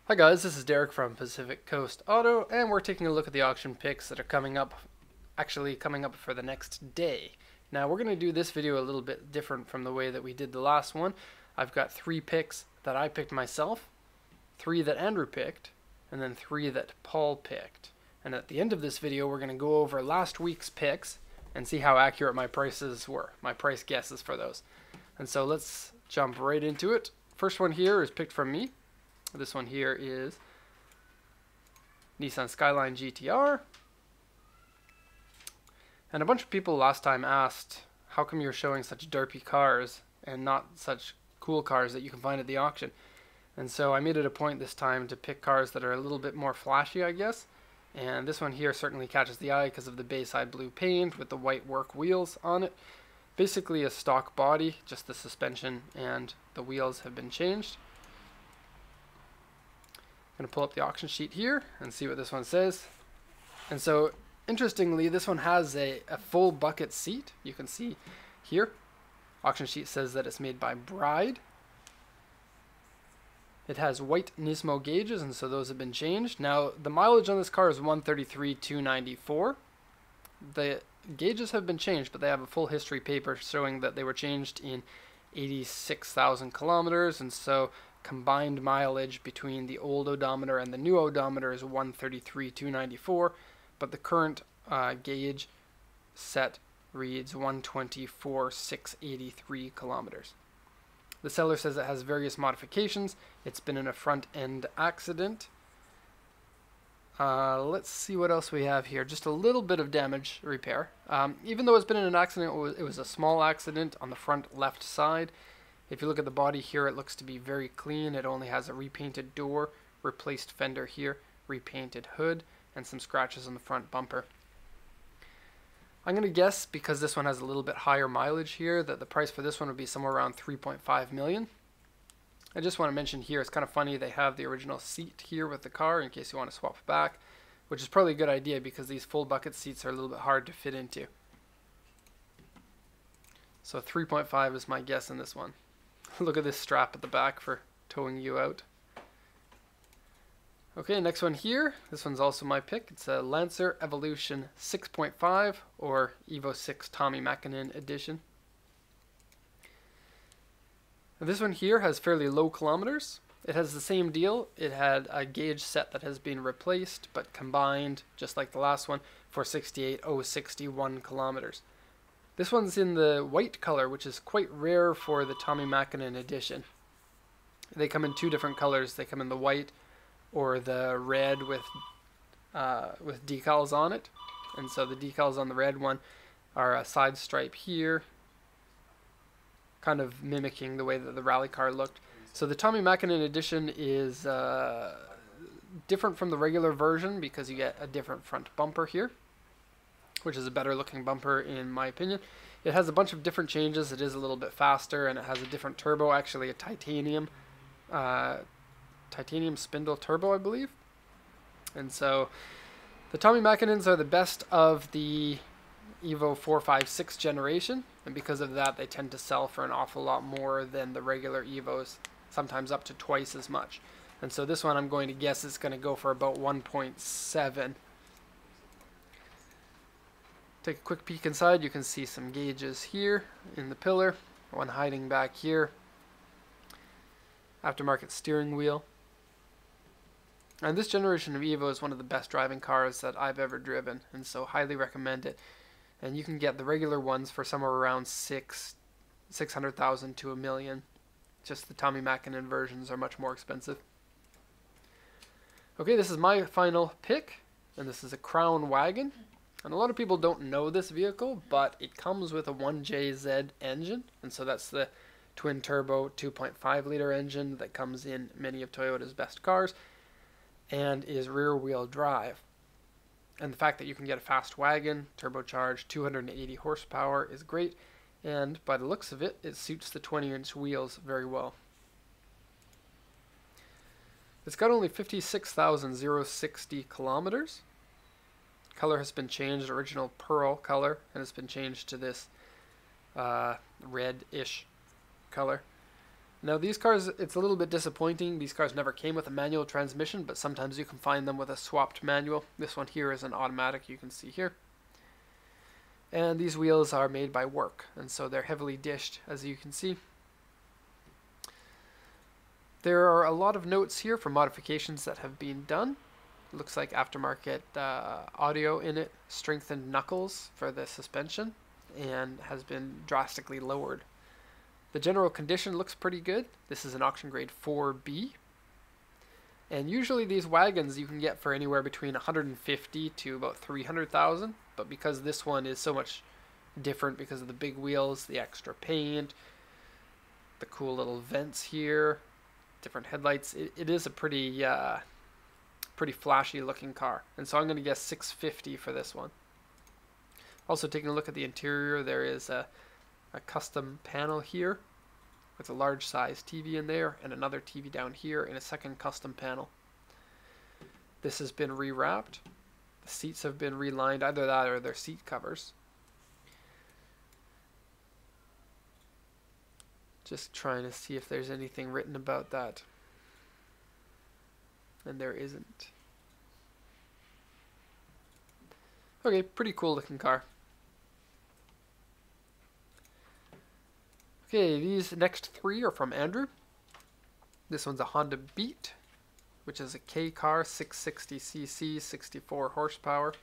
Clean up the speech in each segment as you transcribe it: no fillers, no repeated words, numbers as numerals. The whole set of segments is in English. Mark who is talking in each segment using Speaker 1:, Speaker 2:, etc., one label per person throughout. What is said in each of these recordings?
Speaker 1: Hi guys, this is Derek from Pacific Coast Auto, and we're taking a look at the auction picks that are coming up for the next day. Now we're going to do this video a little bit different from the way that we did the last one. I've got 3 picks that I picked myself, 3 that Andrew picked, and then 3 that Paul picked. And at the end of this video we're going to go over last week's picks and see how accurate my prices were, my price guesses for those. And so let's jump right into it. First one here is picked from me. This one here is Nissan Skyline GTR. And a bunch of people last time asked, how come you're showing such derpy cars and not such cool cars that you can find at the auction? And so I made it a point this time to pick cars that are a little bit more flashy, I guess. And this one here certainly catches the eye because of the Bayside blue paint with the white work wheels on it. Basically a stock body, just the suspension and the wheels have been changed. I'm going to pull up the auction sheet here and see what this one says. And so, interestingly, this one has a full bucket seat. You can see here. Auction sheet says that it's made by Bride. It has white Nismo gauges, and so those have been changed. Now, the mileage on this car is 133,294. The gauges have been changed, but they have a full history paper showing that they were changed in 86,000 kilometers, and so combined mileage between the old odometer and the new odometer is 133,294, but the current gauge set reads 124,683 kilometers. The seller says it has various modifications. It's been in a front end accident. Let's see what else we have here. Just a little bit of damage repair. Even though it's been in an accident, it was a small accident on the front left side. If you look at the body here, it looks to be very clean. It only has a repainted door, replaced fender here, repainted hood, and some scratches on the front bumper. I'm going to guess, because this one has a little bit higher mileage here, that the price for this one would be somewhere around 3.5 million. I just want to mention here, it's kind of funny, they have the original seat here with the car in case you want to swap it back, which is probably a good idea because these full bucket seats are a little bit hard to fit into. So 3.5 is my guess in this one. Look at this strap at the back for towing you out. Okay, next one here. This one's also my pick. It's a Lancer Evolution 6.5 or Evo 6 Tommy Mäkinen edition. Now, this one here has fairly low kilometers. It has the same deal. It had a gauge set that has been replaced but combined, just like the last one, for 68,061 kilometers. This one's in the white color, which is quite rare for the Tommy Mäkinen edition. They come in 2 different colors. They come in the white or the red with decals on it. And so the decals on the red one are a side stripe here, kind of mimicking the way that the rally car looked. So the Tommy Mäkinen edition is different from the regular version because you get a different front bumper here, which is a better looking bumper in my opinion. It has a bunch of different changes. It is a little bit faster and it has a different turbo, actually a titanium spindle turbo, I believe. And so the Tommy Mäkinens are the best of the Evo 4, 5, 6 generation, and because of that they tend to sell for an awful lot more than the regular Evos, sometimes up to twice as much. And so this one I'm going to guess is going to go for about 1.7. Take a quick peek inside. You can see some gauges here in the pillar, one hiding back here. Aftermarket steering wheel. And this generation of Evo is one of the best driving cars that I've ever driven, and so highly recommend it. And you can get the regular ones for somewhere around 600,000 to $1 million. Just the Tommy Mäkinen versions are much more expensive. Okay, this is my final pick, and this is a Crown Wagon. And a lot of people don't know this vehicle, but it comes with a 1JZ engine, and so that's the twin turbo 2.5 liter engine that comes in many of Toyota's best cars and is rear wheel drive. And the fact that you can get a fast wagon, turbocharged, 280 horsepower is great, and by the looks of it, it suits the 20-inch wheels very well. It's got only 56,060 kilometers. Color has been changed, original pearl color, and it's been changed to this red-ish color. Now these cars, it's a little bit disappointing. These cars never came with a manual transmission, but sometimes you can find them with a swapped manual. This one here is an automatic, you can see here. And these wheels are made by Work, and so they're heavily dished, as you can see. There are a lot of notes here for modifications that have been done. It looks like aftermarket audio in it, strengthened knuckles for the suspension, and has been drastically lowered. The general condition looks pretty good. This is an auction grade 4B. And usually these wagons you can get for anywhere between 150 to about 300,000, but because this one is so much different because of the big wheels, the extra paint, the cool little vents here, different headlights, it is a pretty flashy looking car. And so I'm going to guess 650 for this one. Also, taking a look at the interior, there is a custom panel here with a large size TV in there and another TV down here and a second custom panel. This has been rewrapped. The seats have been relined, either that or their seat covers. Just trying to see if there's anything written about that. And there isn't. Okay, pretty cool looking car. Okay, these next three are from Andrew. This one's a Honda Beat, which is a K car, 660cc, 64 horsepower.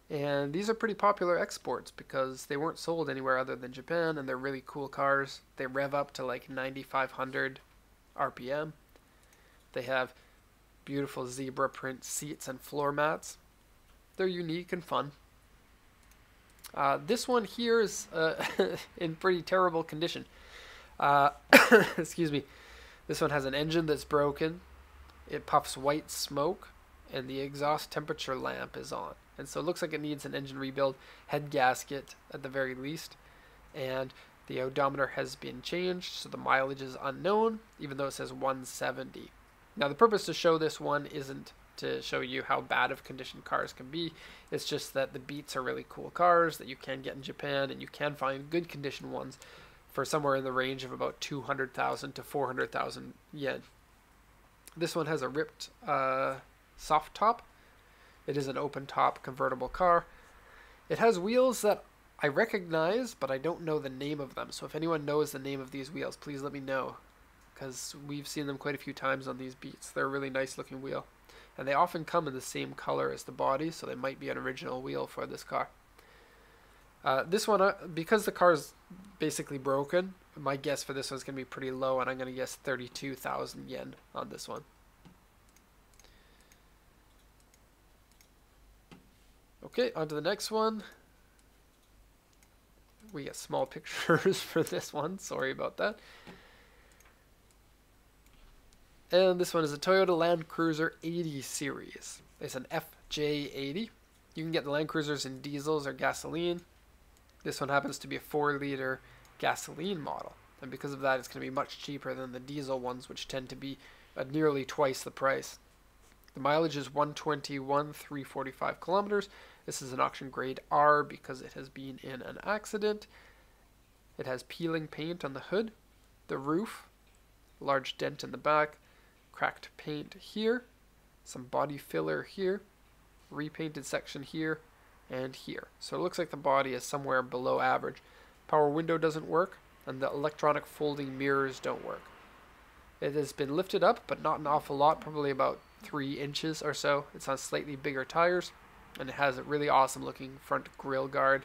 Speaker 1: And these are pretty popular exports because they weren't sold anywhere other than Japan, and they're really cool cars. They rev up to like 9,500 RPM. They have beautiful zebra print seats and floor mats. They're unique and fun. This one here is in pretty terrible condition. Excuse me. This one has an engine that's broken. It puffs white smoke, and the exhaust temperature lamp is on. And so it looks like it needs an engine rebuild, head gasket at the very least. And the odometer has been changed, so the mileage is unknown, even though it says 170. Now the purpose to show this one isn't to show you how bad of condition cars can be. It's just that the Beats are really cool cars that you can get in Japan, and you can find good condition ones for somewhere in the range of about 200,000 to 400,000 yen. This one has a ripped soft top. It is an open top convertible car. It has wheels that I recognize, but I don't know the name of them. So if anyone knows the name of these wheels, please let me know, because we've seen them quite a few times on these Beats. They're a really nice looking wheel. And they often come in the same color as the body, so they might be an original wheel for this car. This one, because the car is basically broken, my guess for this one's going to be pretty low, and I'm going to guess 32,000 yen on this one. Okay, on to the next one. We get small pictures for this one, sorry about that. And this one is a Toyota Land Cruiser 80 series. It's an FJ80. You can get the Land Cruisers in diesels or gasoline. This one happens to be a 4-liter gasoline model. And because of that, it's going to be much cheaper than the diesel ones, which tend to be nearly twice the price. The mileage is 121,345 kilometers. This is an auction grade R because it has been in an accident. It has peeling paint on the hood, the roof, large dent in the back, cracked paint here, some body filler here, repainted section here, and here. So it looks like the body is somewhere below average. Power window doesn't work, and the electronic folding mirrors don't work. It has been lifted up, but not an awful lot, probably about 3 inches or so. It's on slightly bigger tires, and it has a really awesome looking front grille guard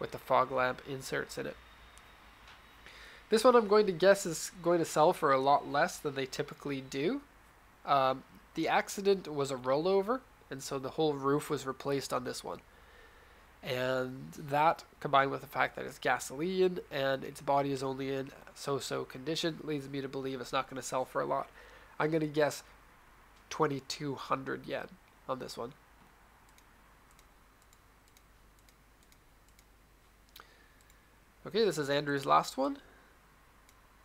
Speaker 1: with the fog lamp inserts in it. This one I'm going to guess is going to sell for a lot less than they typically do. The accident was a rollover, and so the whole roof was replaced on this one. And that, combined with the fact that it's gasoline and its body is only in so-so condition, leads me to believe it's not going to sell for a lot. I'm going to guess 2,200 yen on this one. Okay, this is Andrew's last one.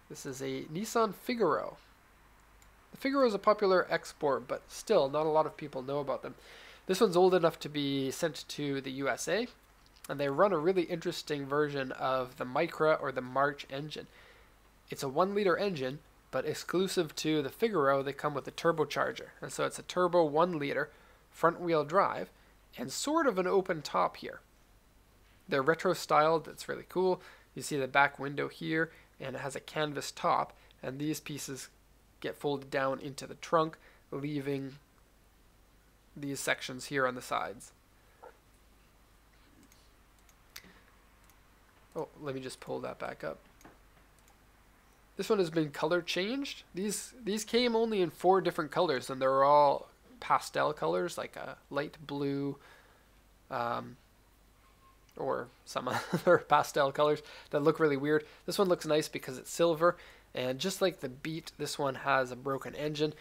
Speaker 1: This is a Nissan Figaro. The Figaro is a popular export, but still not a lot of people know about them. This one's old enough to be sent to the USA, and they run a really interesting version of the Micra or the March engine. It's a 1-liter engine, but exclusive to the Figaro, they come with a turbocharger. And so it's a turbo 1-liter front-wheel drive and sort of an open top here. They're retro styled, that's really cool. You see the back window here, and it has a canvas top, and these pieces get folded down into the trunk, leaving these sections here on the sides. Oh, let me just pull that back up. This one has been color changed. These came only in 4 different colors, and they're all pastel colors, like a light blue, or some other pastel colors that look really weird. This one looks nice because it's silver, and just like the Beat, this one has a broken engine.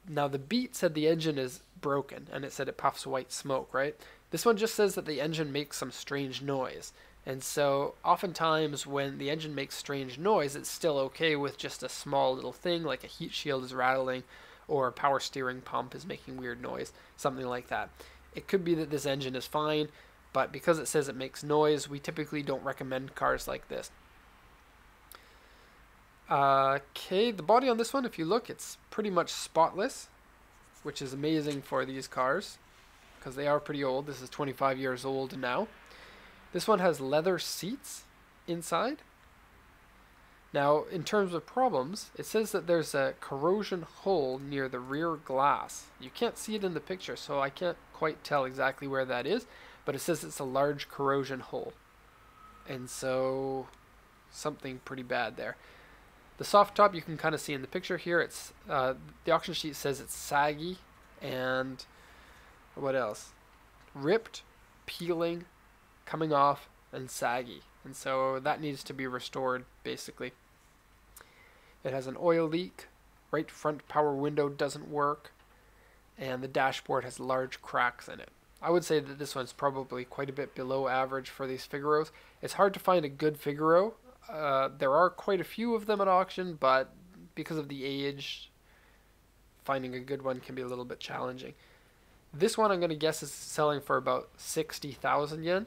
Speaker 1: Now the Beat said the engine is broken, and it said it puffs white smoke, right? This one just says that the engine makes some strange noise. And so oftentimes when the engine makes strange noise, it's still okay with just a small little thing, like a heat shield is rattling or a power steering pump is making weird noise, something like that. It could be that this engine is fine, but because it says it makes noise, we typically don't recommend cars like this. Okay, the body on this one, if you look, it's pretty much spotless, which is amazing for these cars because they are pretty old. This is 25 years old now. This one has leather seats inside. Now, in terms of problems, it says that there's a corrosion hole near the rear glass. You can't see it in the picture, so I can't quite tell exactly where that is, but it says it's a large corrosion hole. And so, something pretty bad there. The soft top you can kind of see in the picture here. It's the auction sheet says it's saggy, and what else? Ripped, peeling, coming off, and saggy, and so that needs to be restored basically. It has an oil leak, right front power window doesn't work, and the dashboard has large cracks in it. I would say that this one's probably quite a bit below average for these Figaros. It's hard to find a good Figaro. There are quite a few of them at auction, but because of the age, finding a good one can be a little bit challenging. This one I'm going to guess is selling for about 60,000 yen.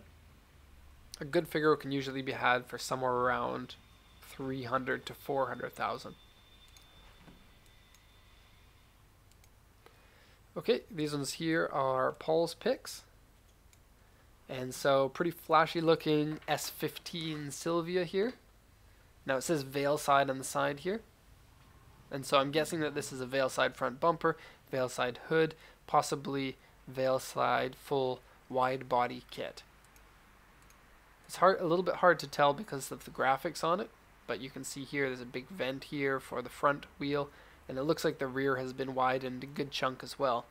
Speaker 1: A good Figaro can usually be had for somewhere around 300 to 400,000. Okay, these ones here are Paul's picks. And so pretty flashy looking S15 Silvia here. Now it says Veilside on the side here. And so I'm guessing that this is a Veilside front bumper, Veilside hood, possibly Veilside full wide body kit. It's a little bit hard to tell because of the graphics on it, but you can see here there's a big vent here for the front wheel, and it looks like the rear has been widened a good chunk as well.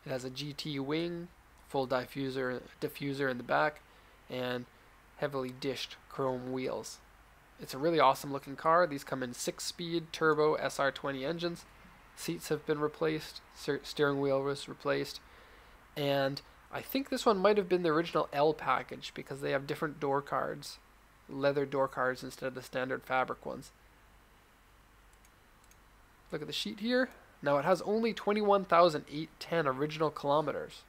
Speaker 1: It has a GT wing, full diffuser in the back, and heavily dished chrome wheels. It's a really awesome looking car. These come in 6-speed turbo SR20 engines. Seats have been replaced, steering wheel was replaced, and I think this one might have been the original L package because they have different door cards, leather door cards instead of the standard fabric ones. Look at the sheet here. Now it has only 21,810 original kilometers.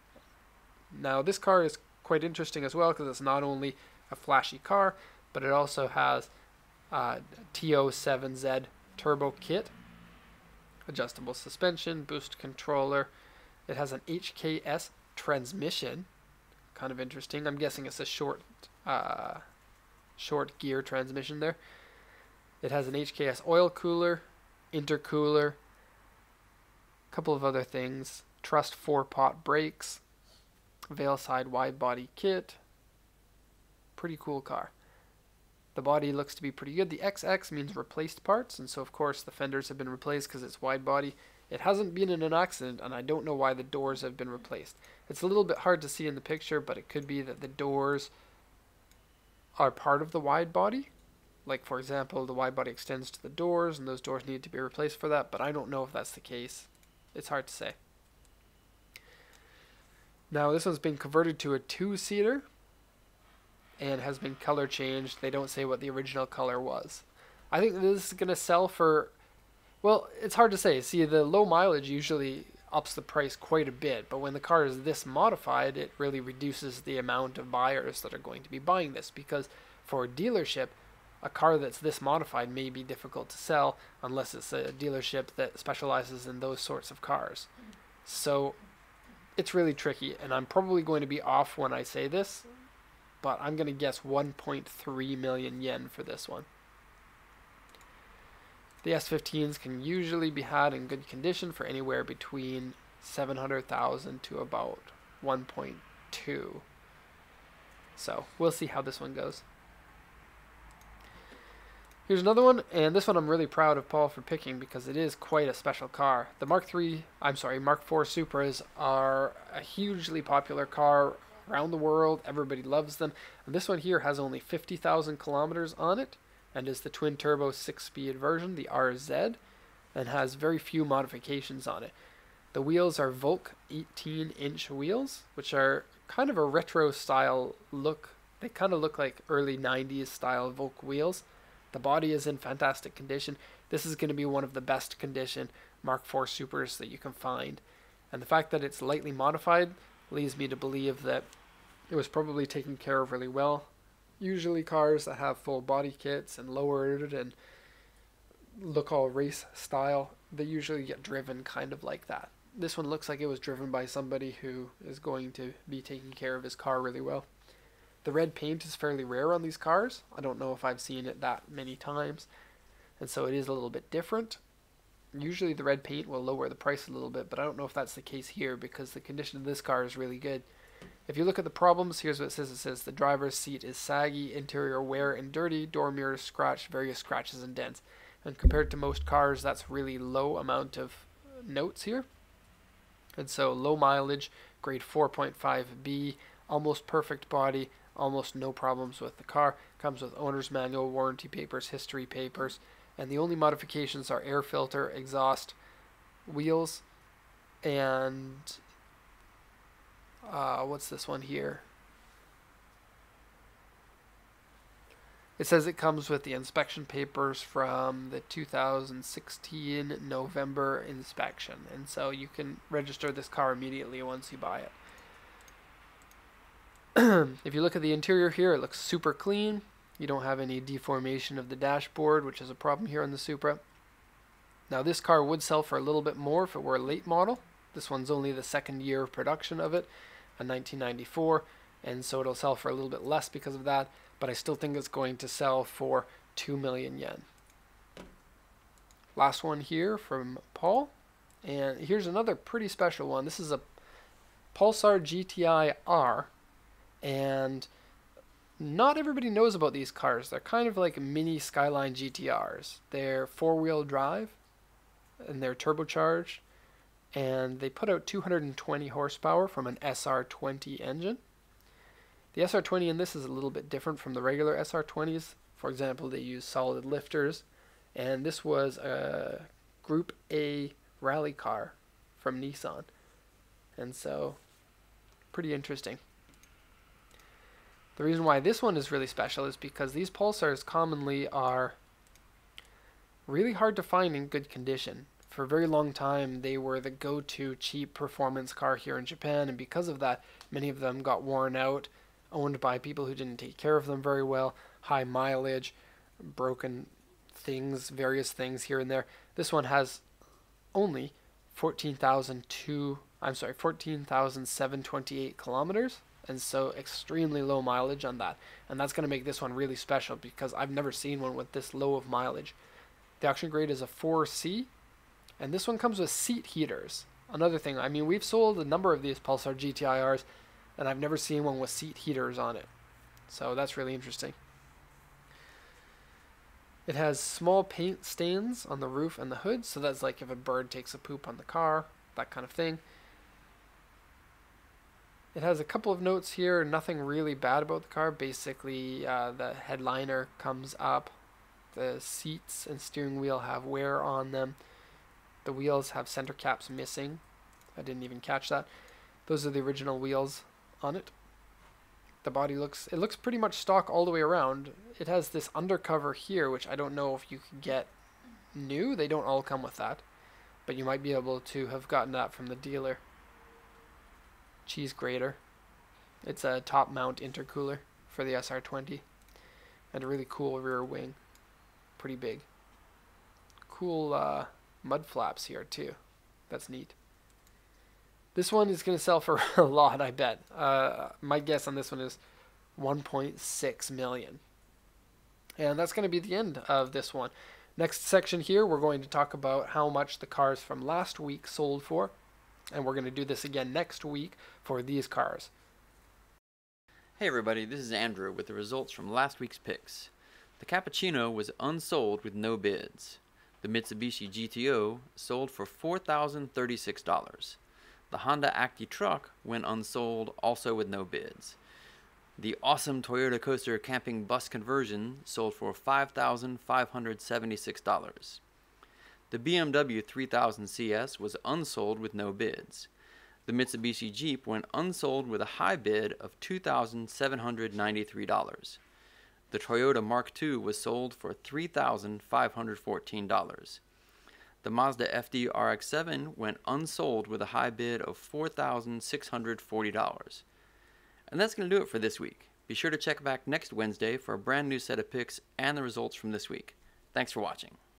Speaker 1: Now this car is quite interesting as well because it's not only a flashy car, but it also has TO7Z turbo kit, adjustable suspension, boost controller. It has an HKS transmission, kind of interesting. I'm guessing it's a short gear transmission there. It has an HKS oil cooler, intercooler, a couple of other things, Trust 4-pot brakes, Veilside wide body kit. Pretty cool car. The body looks to be pretty good. The XX means replaced parts, and so of course the fenders have been replaced because it's wide body. It hasn't been in an accident, and I don't know why the doors have been replaced. It's a little bit hard to see in the picture, but it could be that the doors are part of the wide body. Like, for example, the wide body extends to the doors, and those doors need to be replaced for that, but I don't know if that's the case. It's hard to say. Now, this one's been converted to a 2-seater and has been color changed. They don't say what the original color was. I think this is going to sell for, well, it's hard to say. See, the low mileage usually ups the price quite a bit, but when the car is this modified, it really reduces the amount of buyers that are going to be buying this, because for a dealership, a car that's this modified may be difficult to sell unless it's a dealership that specializes in those sorts of cars. So it's really tricky, and I'm probably going to be off when I say this, but I'm going to guess 1.3 million yen for this one. The S15s can usually be had in good condition for anywhere between 700,000 to about 1.2. So we'll see how this one goes. Here's another one, and this one I'm really proud of Paul for picking because it is quite a special car. The Mark IV Supras are a hugely popular car around the world. Everybody loves them. And this one here has only 50,000 kilometers on it and is the twin-turbo 6-speed version, the RZ, and has very few modifications on it. The wheels are Volk 18-inch wheels, which are kind of a retro style look. They kind of look like early 90s style Volk wheels. The body is in fantastic condition. This is going to be one of the best condition Mark IV Supers that you can find. And the fact that it's lightly modified leads me to believe that it was probably taken care of really well. Usually cars that have full body kits and lowered and look all race style, they usually get driven kind of like that. This one looks like it was driven by somebody who is going to be taking care of his car really well. The red paint is fairly rare on these cars. I don't know if I've seen it that many times, and so it is a little bit different. Usually the red paint will lower the price a little bit, but I don't know if that's the case here because the condition of this car is really good. If you look at the problems, here's what it says. It says the driver's seat is saggy, interior wear and dirty, door mirrors scratched, various scratches and dents. And compared to most cars, that's really low amount of notes here. And so low mileage, grade 4.5B, almost perfect body, almost no problems with the car. Comes with owner's manual, warranty papers, history papers, and the only modifications are air filter, exhaust, wheels, and what's this one here? It says it comes with the inspection papers from the 2016 November inspection, and so you can register this car immediately once you buy it. If you look at the interior here, it looks super clean. You don't have any deformation of the dashboard, which is a problem here on the Supra. Now this car would sell for a little bit more if it were a late model. This one's only the second year of production of it, in 1994, and so it'll sell for a little bit less because of that, but I still think it's going to sell for 2 million yen. Last one here from Paul, and here's another pretty special one. This is a Pulsar GTI-R, and not everybody knows about these cars. They're kind of like mini Skyline GTRs. They're four-wheel drive, and they're turbocharged, and they put out 220 horsepower from an SR20 engine. The SR20 in this is a little bit different from the regular SR20s. For example, they use solid lifters, and this was a Group A rally car from Nissan, and so pretty interesting. The reason why this one is really special is because these Pulsars commonly are really hard to find in good condition. For a very long time, they were the go-to cheap performance car here in Japan, and because of that, many of them got worn out, owned by people who didn't take care of them very well, high mileage, broken things, various things here and there. This one has only 14,728 kilometers, and so extremely low mileage on that. And that's going to make this one really special because I've never seen one with this low of mileage. The auction grade is a 4C, and this one comes with seat heaters. Another thing, I mean, we've sold a number of these Pulsar GTI-Rs, and I've never seen one with seat heaters on it. So that's really interesting. It has small paint stains on the roof and the hood, so that's like if a bird takes a poop on the car, that kind of thing. It has a couple of notes here, nothing really bad about the car. Basically, the headliner comes up. The seats and steering wheel have wear on them. The wheels have center caps missing. I didn't even catch that. Those are the original wheels on it. The body looks pretty much stock all the way around. It has this undercover here, which I don't know if you can get new. They don't all come with that, but you might be able to have gotten that from the dealer. Cheese grater. It's a top mount intercooler for the SR20. and a really cool rear wing. Pretty big. Cool mud flaps here too. That's neat. This one is going to sell for a lot, I bet. My guess on this one is 1.6 million. And that's going to be the end of this one. Next section here, we're going to talk about how much the cars from last week sold for. And we're going to do this again next week for these cars.
Speaker 2: Hey everybody, this is Andrew with the results from last week's picks. The Cappuccino was unsold with no bids. The Mitsubishi GTO sold for $4,036. The Honda Acti truck went unsold, also with no bids. The awesome Toyota Coaster camping bus conversion sold for $5,576. The BMW 3000 CS was unsold with no bids. The Mitsubishi Jeep went unsold with a high bid of $2,793. The Toyota Mark II was sold for $3,514. The Mazda FD RX-7 went unsold with a high bid of $4,640. And that's going to do it for this week. Be sure to check back next Wednesday for a brand new set of picks and the results from this week. Thanks for watching.